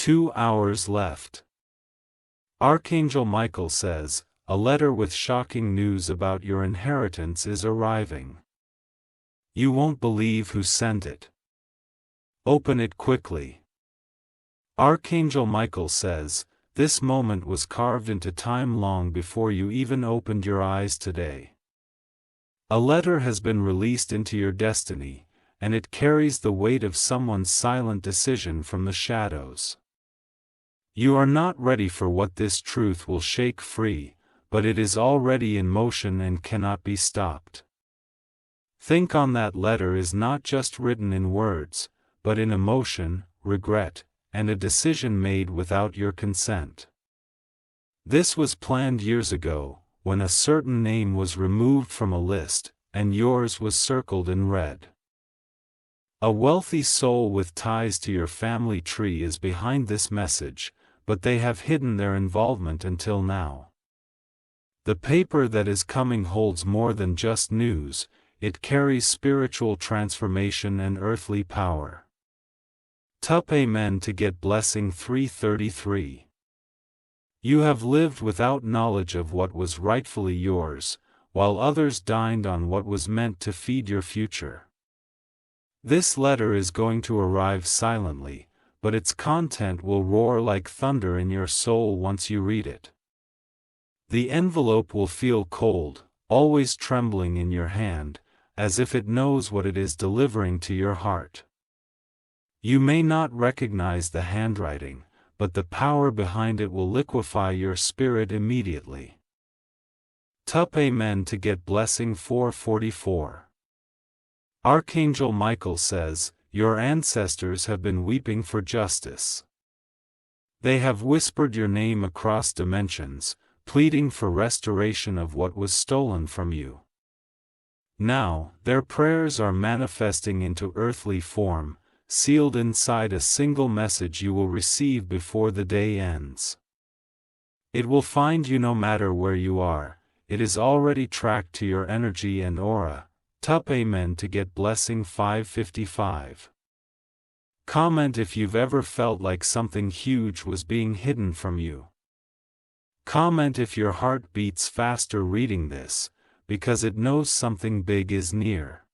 2 hours left. Archangel Michael says, a letter with shocking news about your inheritance is arriving. You won't believe who sent it. Open it quickly. Archangel Michael says, this moment was carved into time long before you even opened your eyes today. A letter has been released into your destiny, and it carries the weight of someone's silent decision from the shadows. You are not ready for what this truth will shake free, but it is already in motion and cannot be stopped. Think on that letter is not just written in words, but in emotion, regret, and a decision made without your consent. This was planned years ago, when a certain name was removed from a list, and yours was circled in red. A wealthy soul with ties to your family tree is behind this message, but they have hidden their involvement until now. The paper that is coming holds more than just news, it carries spiritual transformation and earthly power. Tup Amen to get blessing 333. You have lived without knowledge of what was rightfully yours, while others dined on what was meant to feed your future. This letter is going to arrive silently, but its content will roar like thunder in your soul once you read it. The envelope will feel cold, always trembling in your hand, as if it knows what it is delivering to your heart. You may not recognize the handwriting, but the power behind it will liquefy your spirit immediately. Tup Amen to get blessing 444. Archangel Michael says, your ancestors have been weeping for justice. They have whispered your name across dimensions, pleading for restoration of what was stolen from you. Now, their prayers are manifesting into earthly form, sealed inside a single message you will receive before the day ends. It will find you no matter where you are, it is already tracked to your energy and aura. Tup Amen to get blessing 555. Comment if you've ever felt like something huge was being hidden from you. Comment if your heart beats faster reading this, because it knows something big is near.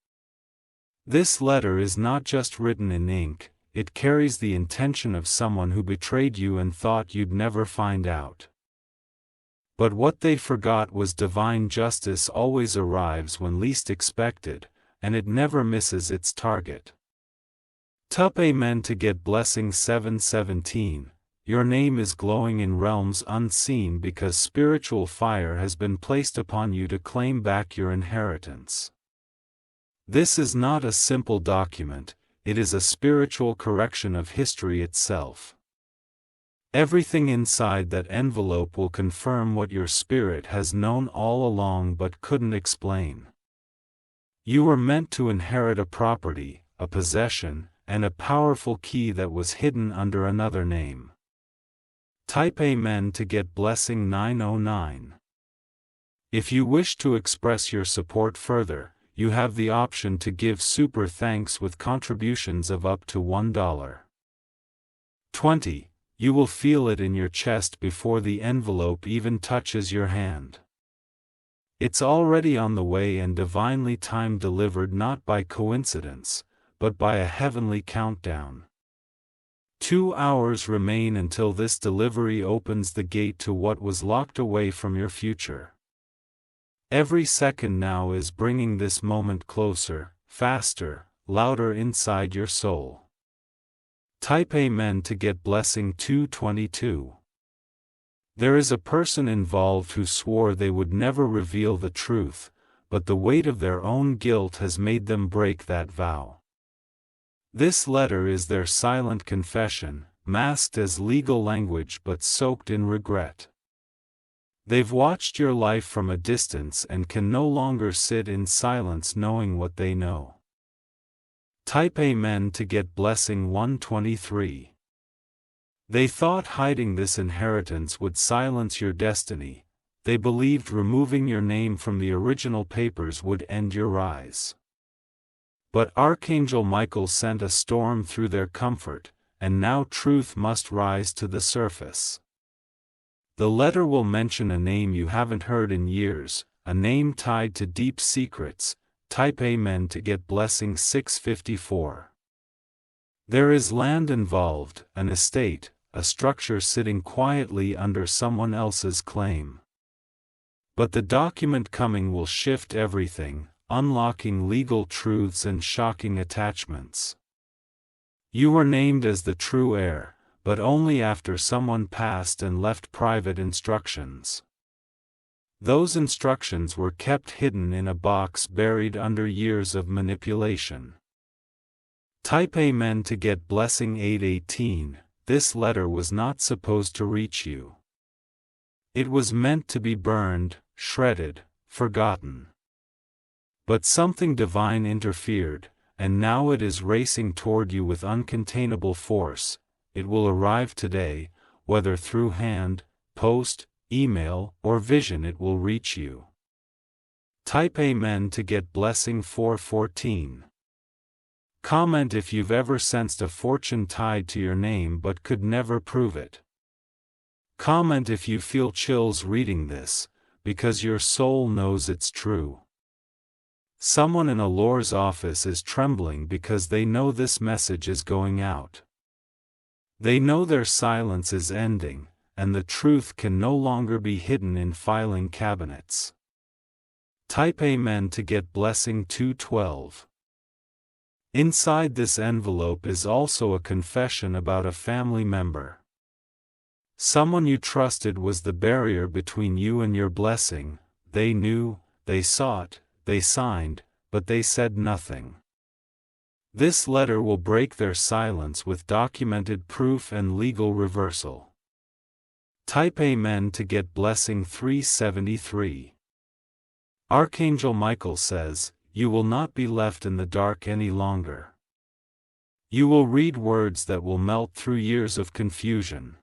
This letter is not just written in ink, it carries the intention of someone who betrayed you and thought you'd never find out. But what they forgot was divine justice always arrives when least expected, and it never misses its target. Tup Amen to get blessing 717. Your name is glowing in realms unseen because spiritual fire has been placed upon you to claim back your inheritance. This is not a simple document, it is a spiritual correction of history itself. Everything inside that envelope will confirm what your spirit has known all along but couldn't explain. You were meant to inherit a property, a possession, and a powerful key that was hidden under another name. Type Amen to get blessing 909. If you wish to express your support further, you have the option to give super thanks with contributions of up to $1. 20. You will feel it in your chest before the envelope even touches your hand. It's already on the way and divinely timed, delivered not by coincidence, but by a heavenly countdown. 2 hours remain until this delivery opens the gate to what was locked away from your future. Every second now is bringing this moment closer, faster, louder inside your soul. Type Amen to get blessing 222. There is a person involved who swore they would never reveal the truth, but the weight of their own guilt has made them break that vow. This letter is their silent confession, masked as legal language but soaked in regret. They've watched your life from a distance and can no longer sit in silence knowing what they know. Type Amen to get blessing 123. They thought hiding this inheritance would silence your destiny, they believed removing your name from the original papers would end your rise. But Archangel Michael sent a storm through their comfort, and now truth must rise to the surface. The letter will mention a name you haven't heard in years, a name tied to deep secrets. Type Amen to get blessing 654. There is land involved, an estate, a structure sitting quietly under someone else's claim. But the document coming will shift everything, unlocking legal truths and shocking attachments. You were named as the true heir, but only after someone passed and left private instructions. Those instructions were kept hidden in a box buried under years of manipulation. Type Amen to get blessing 818. This letter was not supposed to reach you. It was meant to be burned, shredded, forgotten. But something divine interfered, and now it is racing toward you with uncontainable force. It will arrive today, whether through hand, post, email, or vision. It will reach you. Type Amen to get blessing 414. Comment if you've ever sensed a fortune tied to your name but could never prove it. Comment if you feel chills reading this, because your soul knows it's true. Someone in a Lord's office is trembling because they know this message is going out. They know their silence is ending, and the truth can no longer be hidden in filing cabinets. Type Amen to get blessing 212. Inside this envelope is also a confession about a family member. Someone you trusted was the barrier between you and your blessing. They knew, they sought, they signed, but they said nothing. This letter will break their silence with documented proof and legal reversal. Type Amen to get blessing 373. Archangel Michael says, you will not be left in the dark any longer. You will read words that will melt through years of confusion.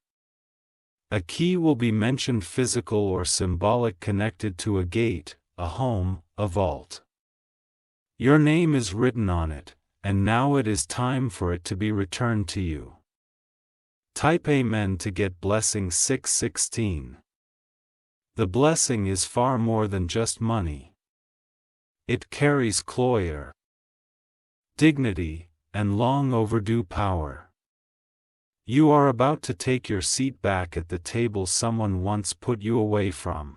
A key will be mentioned, physical or symbolic, connected to a gate, a home, a vault. Your name is written on it, and now it is time for it to be returned to you. Type Amen to get blessing 616. The blessing is far more than just money. It carries cloyre, dignity, and long overdue power. You are about to take your seat back at the table someone once put you away from.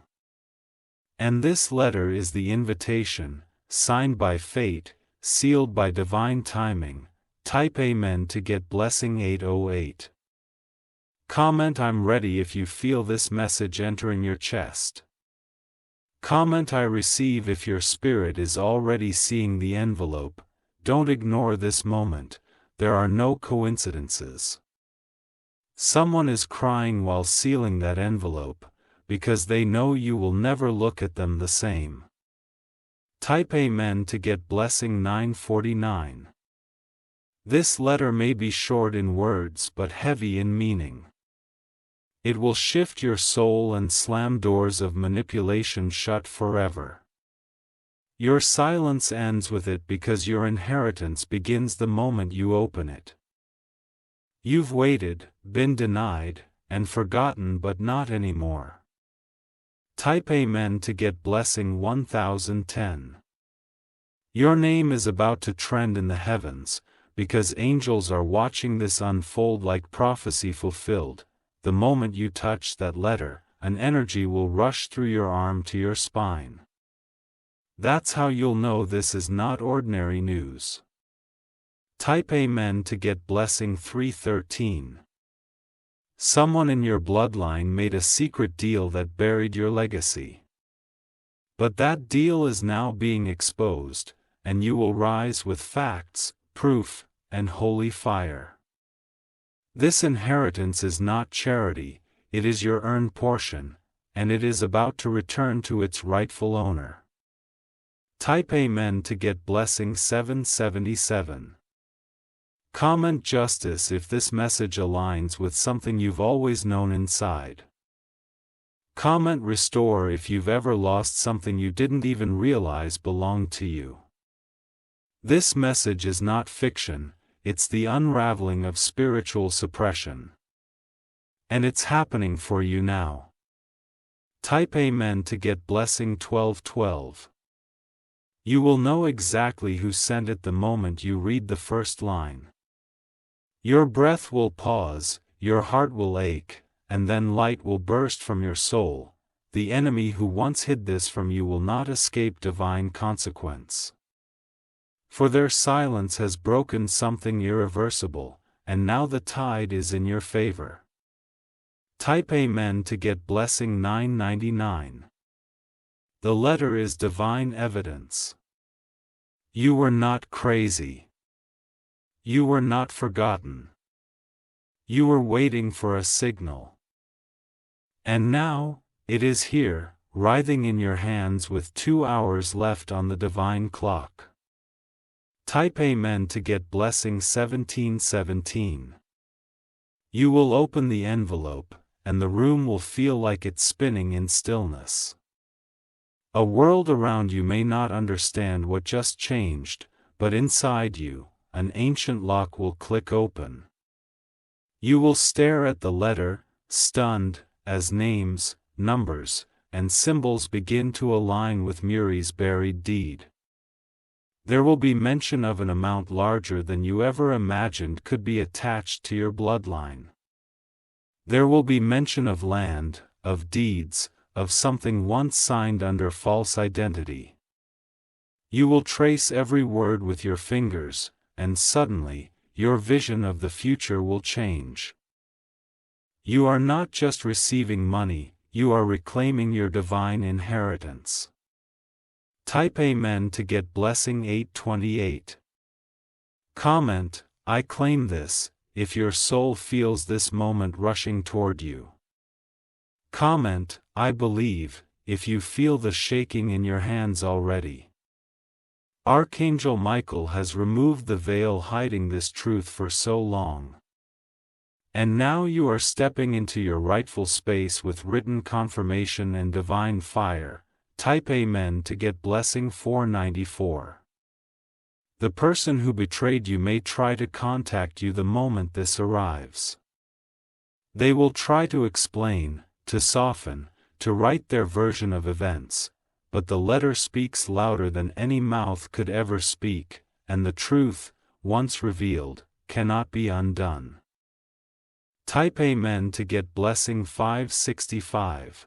And this letter is the invitation, signed by fate, sealed by divine timing. Type Amen to get blessing 808. Comment I'm ready if you feel this message entering your chest. Comment I receive if your spirit is already seeing the envelope. Don't ignore this moment, there are no coincidences. Someone is crying while sealing that envelope, because they know you will never look at them the same. Type Amen to get blessing 949. This letter may be short in words but heavy in meaning. It will shift your soul and slam doors of manipulation shut forever. Your silence ends with it because your inheritance begins the moment you open it. You've waited, been denied, and forgotten, but not anymore. Type Amen to get blessing 1010. Your name is about to trend in the heavens, because angels are watching this unfold like prophecy fulfilled. The moment you touch that letter, an energy will rush through your arm to your spine. That's how you'll know this is not ordinary news. Type Amen to get blessing 313. Someone in your bloodline made a secret deal that buried your legacy. But that deal is now being exposed, and you will rise with facts, proof, and holy fire. This inheritance is not charity, it is your earned portion, and it is about to return to its rightful owner. Type Amen to get blessing 777. Comment justice if this message aligns with something you've always known inside. Comment restore if you've ever lost something you didn't even realize belonged to you. This message is not fiction, it's the unraveling of spiritual suppression. And it's happening for you now. Type Amen to get blessing 1212. You will know exactly who sent it the moment you read the first line. Your breath will pause, your heart will ache, and then light will burst from your soul. The enemy who once hid this from you will not escape divine consequence. For their silence has broken something irreversible, and now the tide is in your favor. Type Amen to get blessing 999. The letter is divine evidence. You were not crazy. You were not forgotten. You were waiting for a signal. And now, it is here, writhing in your hands with 2 hours left on the divine clock. Type Amen to get blessing 1717. You will open the envelope, and the room will feel like it's spinning in stillness. A world around you may not understand what just changed, but inside you, an ancient lock will click open. You will stare at the letter, stunned, as names, numbers, and symbols begin to align with Muri's buried deed. There will be mention of an amount larger than you ever imagined could be attached to your bloodline. There will be mention of land, of deeds, of something once signed under false identity. You will trace every word with your fingers, and suddenly, your vision of the future will change. You are not just receiving money, you are reclaiming your divine inheritance. Type Amen to get blessing 828. Comment, I claim this, if your soul feels this moment rushing toward you. Comment, I believe, if you feel the shaking in your hands already. Archangel Michael has removed the veil hiding this truth for so long. And now you are stepping into your rightful space with written confirmation and divine fire. Type Amen to get blessing 494. The person who betrayed you may try to contact you the moment this arrives. They will try to explain, to soften, to write their version of events, but the letter speaks louder than any mouth could ever speak, and the truth, once revealed, cannot be undone. Type Amen to get blessing 565.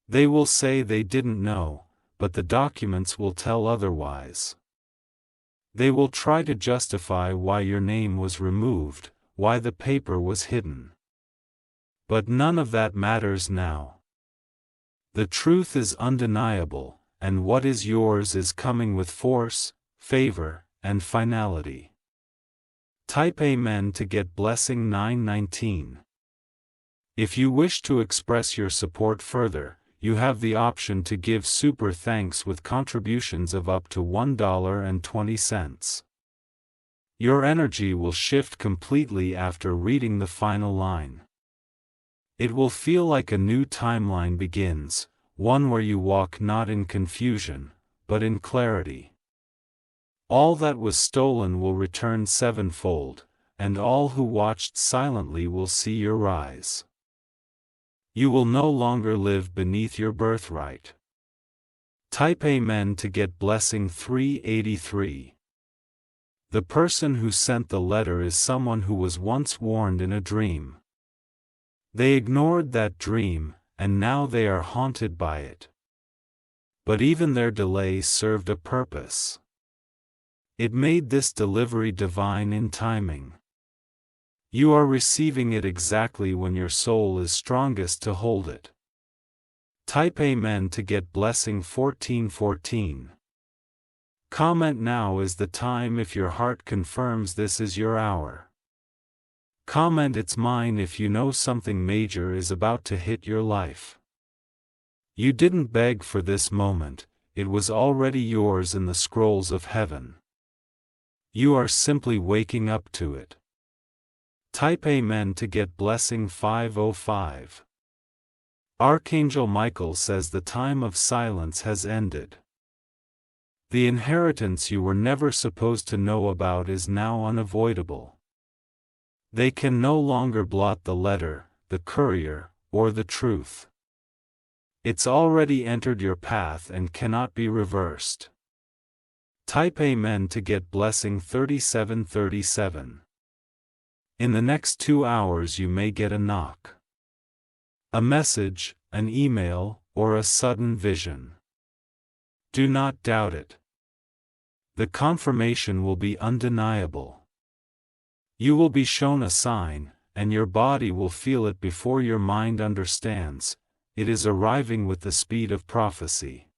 They will say they didn't know, but the documents will tell otherwise. They will try to justify why your name was removed, why the paper was hidden. But none of that matters now. The truth is undeniable, and what is yours is coming with force, favor, and finality. Type Amen to get blessing 919. If you wish to express your support further, you have the option to give super thanks with contributions of up to $1.20. Your energy will shift completely after reading the final line. It will feel like a new timeline begins, one where you walk not in confusion, but in clarity. All that was stolen will return sevenfold, and all who watched silently will see your rise. You will no longer live beneath your birthright. Type Amen to get blessing 383. The person who sent the letter is someone who was once warned in a dream. They ignored that dream, and now they are haunted by it. But even their delay served a purpose. It made this delivery divine in timing. You are receiving it exactly when your soul is strongest to hold it. Type Amen to get blessing 1414. Comment now is the time if your heart confirms this is your hour. Comment it's mine if you know something major is about to hit your life. You didn't beg for this moment, it was already yours in the scrolls of heaven. You are simply waking up to it. Type Amen to get blessing 505. Archangel Michael says the time of silence has ended. The inheritance you were never supposed to know about is now unavoidable. They can no longer blot the letter, the courier, or the truth. It's already entered your path and cannot be reversed. Type Amen to get blessing 3737. In the next 2 hours you may get a knock, a message, an email, or a sudden vision. Do not doubt it. The confirmation will be undeniable. You will be shown a sign, and your body will feel it before your mind understands. It is arriving with the speed of prophecy.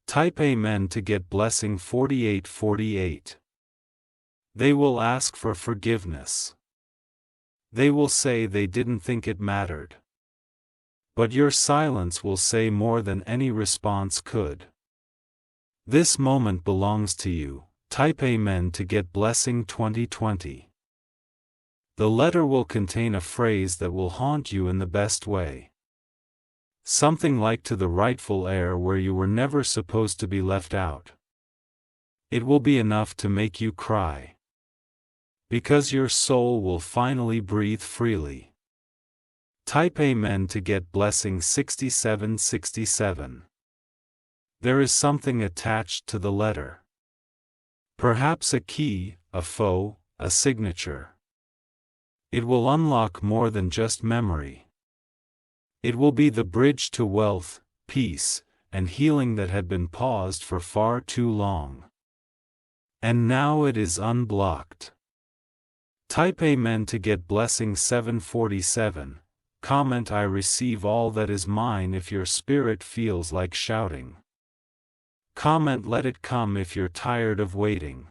Type Amen to get blessing 4848. They will ask for forgiveness. They will say they didn't think it mattered. But your silence will say more than any response could. This moment belongs to you. Type Amen to get blessing 2020. The letter will contain a phrase that will haunt you in the best way. Something like to the rightful heir where you were never supposed to be left out. It will be enough to make you cry. Because your soul will finally breathe freely. Type Amen to get blessing 6767. There is something attached to the letter. Perhaps a key, a foe, a signature. It will unlock more than just memory. It will be the bridge to wealth, peace, and healing that had been paused for far too long. And now it is unblocked. Type Amen to get blessing 747. Comment I receive all that is mine if your spirit feels like shouting. Comment let it come if you're tired of waiting.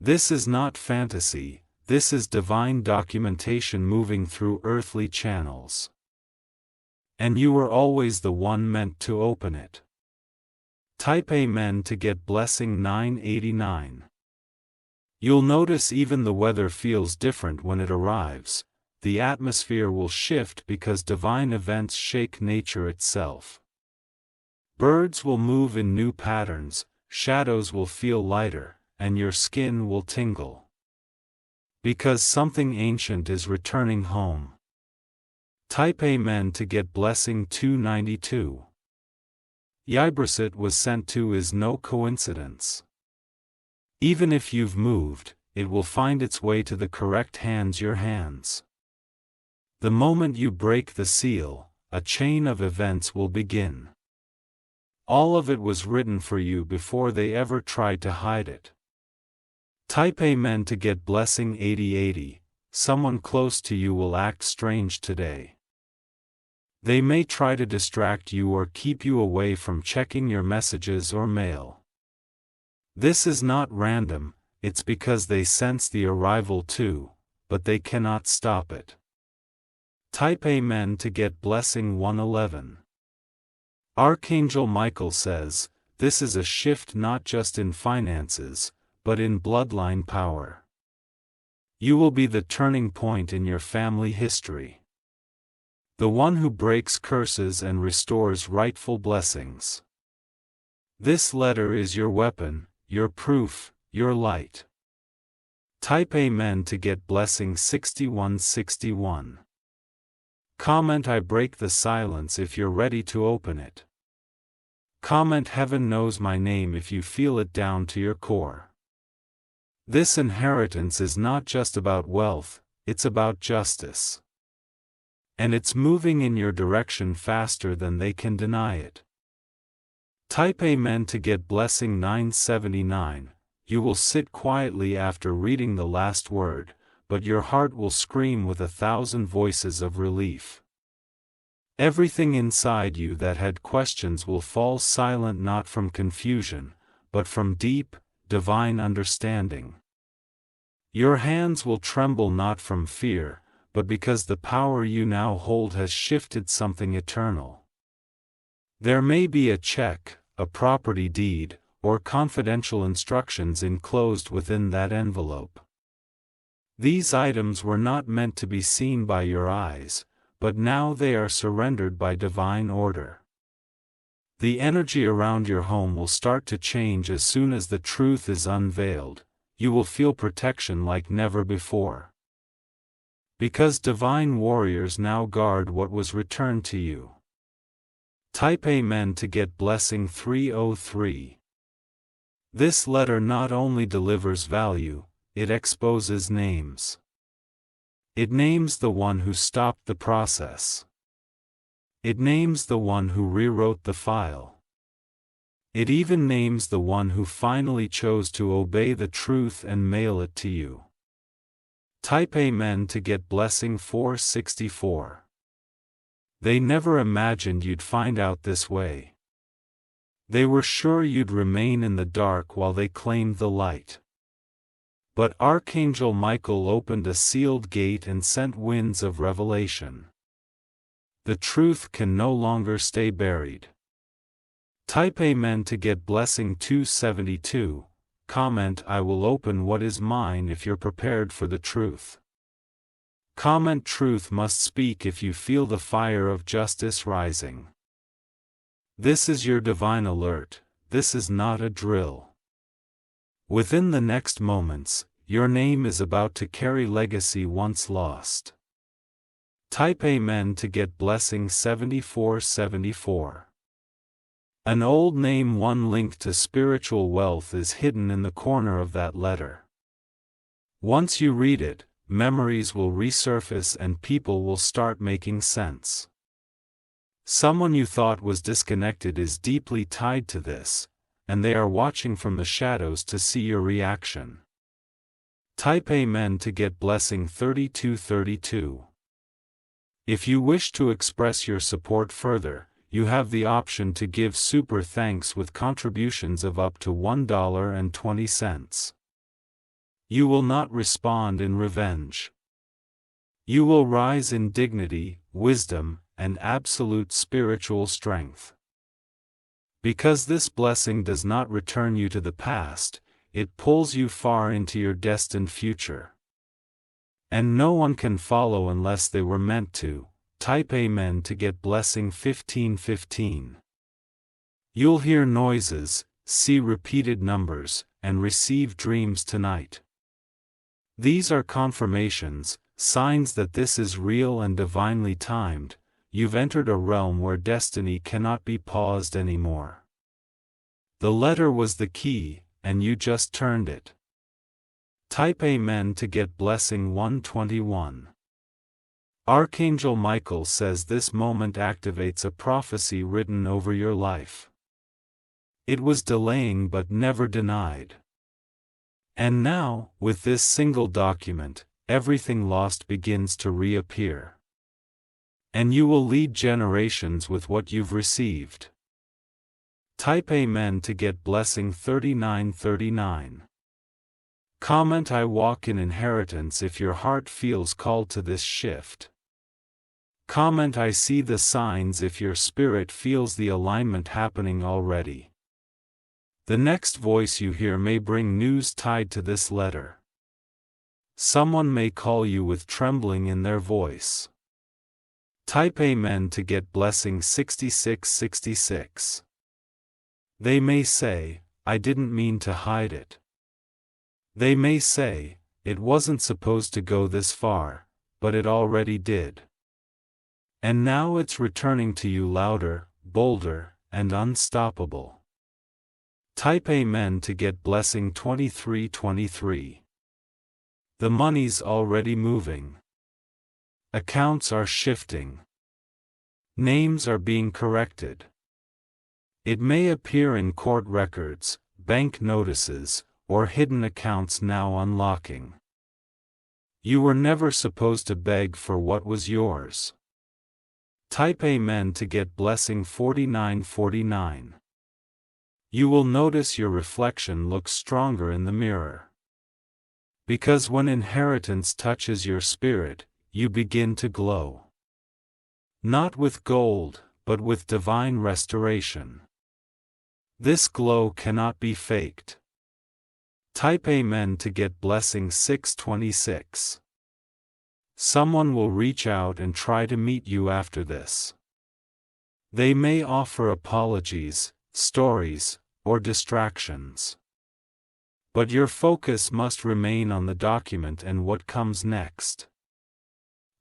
This is not fantasy, this is divine documentation moving through earthly channels. And you were always the one meant to open it. Type Amen to get blessing 989. You'll notice even the weather feels different when it arrives. The atmosphere will shift because divine events shake nature itself. Birds will move in new patterns, shadows will feel lighter, and your skin will tingle. Because something ancient is returning home. Type Amen to get blessing 292. Yibrasit was sent to is no coincidence. Even if you've moved, it will find its way to the correct hands, your hands. The moment you break the seal, a chain of events will begin. All of it was written for you before they ever tried to hide it. Type Amen to get blessing 8080. Someone close to you will act strange today. They may try to distract you or keep you away from checking your messages or mail. This is not random, it's because they sense the arrival too, but they cannot stop it. Type Amen to get blessing 111. Archangel Michael says, this is a shift not just in finances, but in bloodline power. You will be the turning point in your family history. The one who breaks curses and restores rightful blessings. This letter is your weapon, your proof, your light. Type Amen to get blessing 6161. Comment I break the silence if you're ready to open it. Comment heaven knows my name if you feel it down to your core. This inheritance is not just about wealth, it's about justice. And it's moving in your direction faster than they can deny it. Type Amen to get blessing 979. You will sit quietly after reading the last word, but your heart will scream with 1,000 voices of relief. Everything inside you that had questions will fall silent, not from confusion, but from deep, divine understanding. Your hands will tremble not from fear, but because the power you now hold has shifted something eternal. There may be a check, a property deed, or confidential instructions enclosed within that envelope. These items were not meant to be seen by your eyes, but now they are surrendered by divine order. The energy around your home will start to change as soon as the truth is unveiled. You will feel protection like never before. Because divine warriors now guard what was returned to you. Type Amen to get blessing 303. This letter not only delivers value, it exposes names. It names the one who stopped the process. It names the one who rewrote the file. It even names the one who finally chose to obey the truth and mail it to you. Type Amen to get blessing 464. They never imagined you'd find out this way. They were sure you'd remain in the dark while they claimed the light. But Archangel Michael opened a sealed gate and sent winds of revelation. The truth can no longer stay buried. Type Amen to get blessing 272. Comment I will open what is mine if you're prepared for the truth. Comment truth must speak if you feel the fire of justice rising. This is your divine alert, this is not a drill. Within the next moments, your name is about to carry legacy once lost. Type Amen to get blessing 7474. An old name, one linked to spiritual wealth, is hidden in the corner of that letter. Once you read it, memories will resurface and people will start making sense. Someone you thought was disconnected is deeply tied to this, and they are watching from the shadows to see your reaction. Type Amen to get blessing 3232. If you wish to express your support further, you have the option to give super thanks with contributions of up to $1.20. You will not respond in revenge. You will rise in dignity, wisdom, and absolute spiritual strength. Because this blessing does not return you to the past, it pulls you far into your destined future. And no one can follow unless they were meant to. Type Amen to get blessing 1515. You'll hear noises, see repeated numbers, and receive dreams tonight. These are confirmations, signs that this is real and divinely timed. You've entered a realm where destiny cannot be paused anymore. The letter was the key, and you just turned it. Type Amen to get blessing 121. Archangel Michael says this moment activates a prophecy written over your life. It was delaying but never denied. And now, with this single document, everything lost begins to reappear. And you will lead generations with what you've received. Type Amen to get blessing 3939. Comment I walk in inheritance if your heart feels called to this shift. Comment I see the signs if your spirit feels the alignment happening already. The next voice you hear may bring news tied to this letter. Someone may call you with trembling in their voice. Type Amen to get blessing 6666. They may say, I didn't mean to hide it. They may say, it wasn't supposed to go this far, but it already did. And now it's returning to you louder, bolder, and unstoppable. Type Amen to get blessing 2323. The money's already moving. Accounts are shifting. Names are being corrected. It may appear in court records, bank notices, or hidden accounts now unlocking. You were never supposed to beg for what was yours. Type Amen to get blessing 4949. You will notice your reflection looks stronger in the mirror. Because when inheritance touches your spirit, you begin to glow. Not with gold, but with divine restoration. This glow cannot be faked. Type Amen to get blessing 626. Someone will reach out and try to meet you after this. They may offer apologies, stories, or distractions. But your focus must remain on the document and what comes next.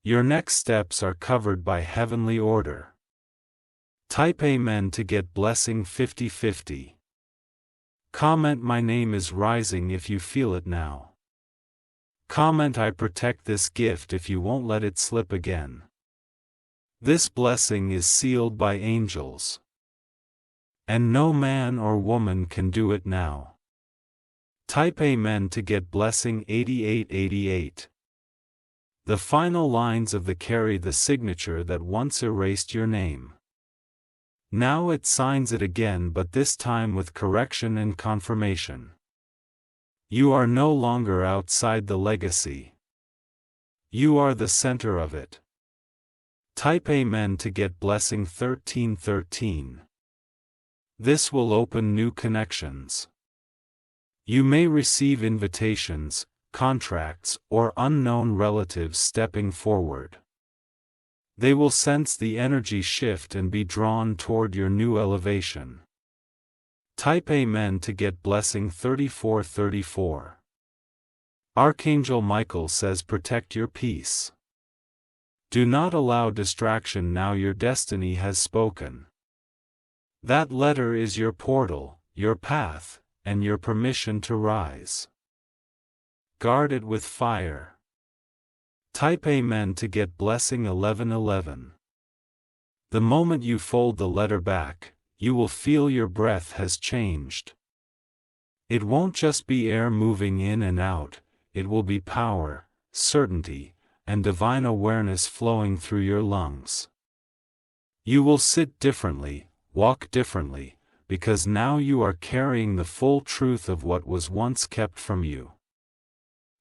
Your next steps are covered by heavenly order. Type Amen to get blessing 50/50. Comment my name is rising if you feel it now. Comment I protect this gift if you won't let it slip again. This blessing is sealed by angels. And no man or woman can do it now. Type Amen to get blessing 8888. The final lines of the carry the signature that once erased your name. Now it signs it again, but this time with correction and confirmation. You are no longer outside the legacy. You are the center of it. Type Amen to get blessing 1313. This will open new connections. You may receive invitations, contracts, or unknown relatives stepping forward. They will sense the energy shift and be drawn toward your new elevation. Type Amen to get blessing 3434. Archangel Michael says protect your peace. Do not allow distraction now your destiny has spoken. That letter is your portal, your path, and your permission to rise. Guard it with fire. Type Amen to get blessing 1111. The moment you fold the letter back, you will feel your breath has changed. It won't just be air moving in and out, it will be power, certainty, and divine awareness flowing through your lungs. You will sit differently, walk differently, because now you are carrying the full truth of what was once kept from you.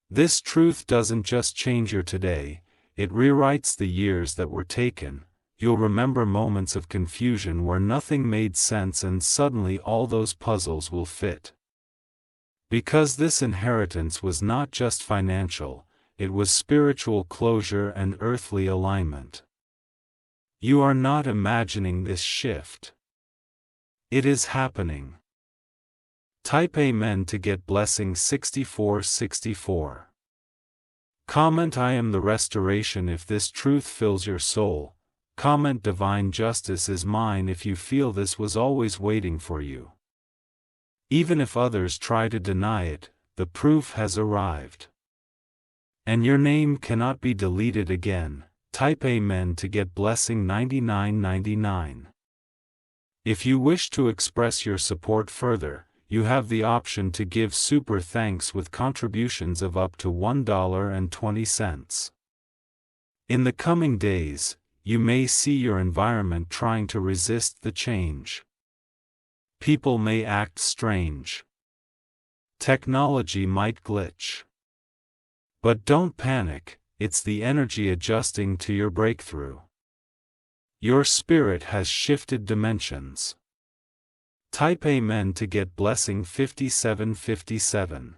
This truth doesn't just change your today, it rewrites the years that were taken. You'll remember moments of confusion where nothing made sense and suddenly all those puzzles will fit. Because this inheritance was not just financial, it was spiritual closure and earthly alignment. You are not imagining this shift. It is happening. Type Amen to get blessing 6464. Comment I am the restoration if this truth fills your soul. Comment divine justice is mine if you feel this was always waiting for you. Even if others try to deny it, the proof has arrived. And your name cannot be deleted again. Type Amen to get blessing 9999. If you wish to express your support further, you have the option to give super thanks with contributions of up to $1.20. In the coming days, you may see your environment trying to resist the change. People may act strange. Technology might glitch. But don't panic, it's the energy adjusting to your breakthrough. Your spirit has shifted dimensions. Type Amen to get blessing 5757.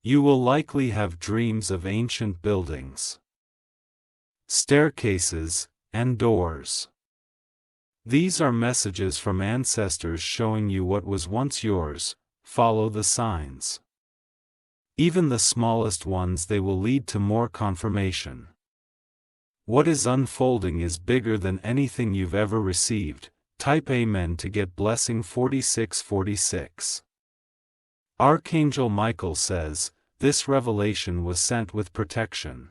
You will likely have dreams of ancient buildings, staircases, and doors. These are messages from ancestors showing you what was once yours. Follow the signs. Even the smallest ones, they will lead to more confirmation. What is unfolding is bigger than anything you've ever received. Type Amen to get blessing 4646. Archangel Michael says, this revelation was sent with protection.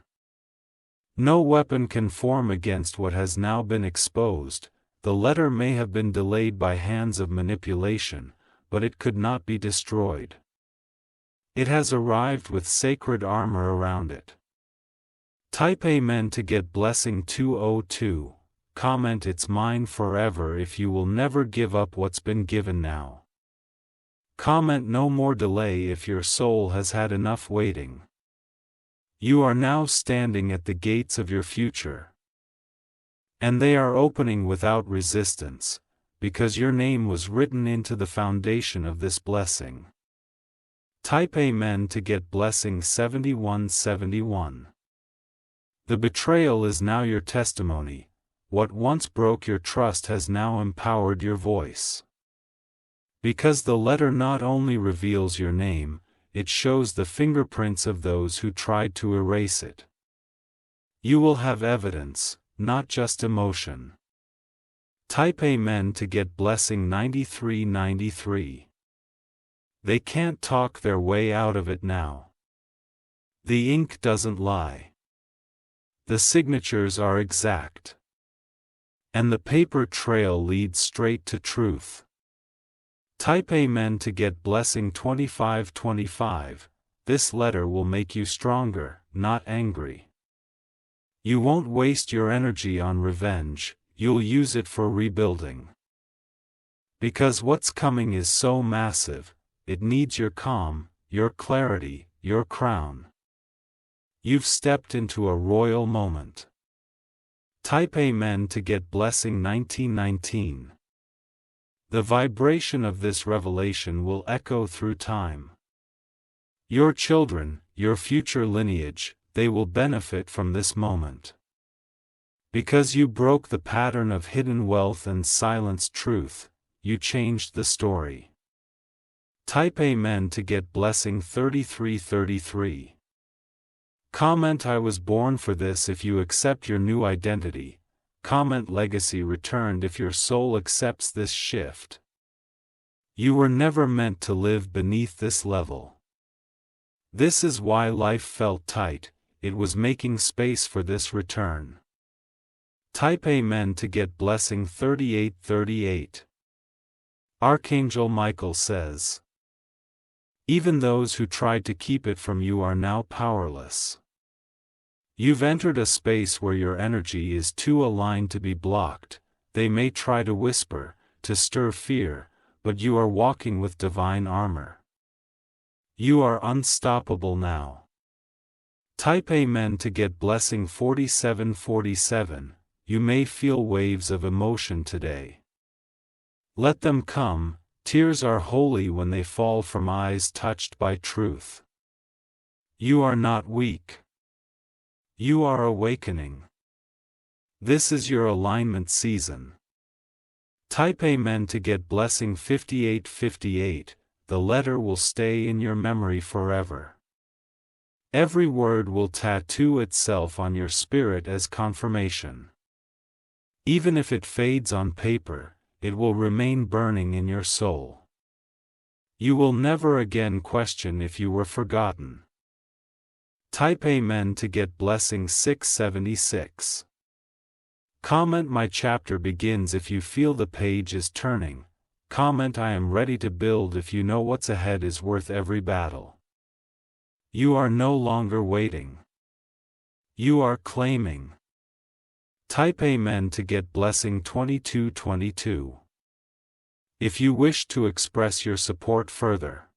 No weapon can form against what has now been exposed. The letter may have been delayed by hands of manipulation, but it could not be destroyed. It has arrived with sacred armor around it. Type Amen to get blessing 202. Comment it's mine forever if you will never give up what's been given now. Comment no more delay if your soul has had enough waiting. You are now standing at the gates of your future. And they are opening without resistance, because your name was written into the foundation of this blessing. Type Amen to get blessing 7171. The betrayal is now your testimony. What once broke your trust has now empowered your voice. Because the letter not only reveals your name, it shows the fingerprints of those who tried to erase it. You will have evidence, not just emotion. Type Amen to get blessing 9393. They can't talk their way out of it now. The ink doesn't lie. The signatures are exact. And the paper trail leads straight to truth. Type Amen to get blessing 2525. This letter will make you stronger, not angry. You won't waste your energy on revenge, you'll use it for rebuilding. Because what's coming is so massive, it needs your calm, your clarity, your crown. You've stepped into a royal moment. Type Amen to get blessing 1919. The vibration of this revelation will echo through time. Your children, your future lineage, they will benefit from this moment. Because you broke the pattern of hidden wealth and silenced truth, you changed the story. Type Amen to get blessing 3333. Comment I was born for this if you accept your new identity. Comment legacy returned if your soul accepts this shift. You were never meant to live beneath this level. This is why life felt tight, it was making space for this return. Type Amen to get blessing 3838. Archangel Michael says, even those who tried to keep it from you are now powerless. You've entered a space where your energy is too aligned to be blocked. They may try to whisper, to stir fear, but you are walking with divine armor. You are unstoppable now. Type Amen to get blessing 4747. You may feel waves of emotion today. Let them come. Tears are holy when they fall from eyes touched by truth. You are not weak. You are awakening. This is your alignment season. Type Amen to get blessing 5858. The letter will stay in your memory forever. Every word will tattoo itself on your spirit as confirmation. Even if it fades on paper, it will remain burning in your soul. You will never again question if you were forgotten. Type Amen to get blessing 676. Comment my chapter begins if you feel the page is turning. Comment I am ready to build if you know what's ahead is worth every battle. You are no longer waiting. You are claiming. Type Amen to get blessing 2222. If you wish to express your support further,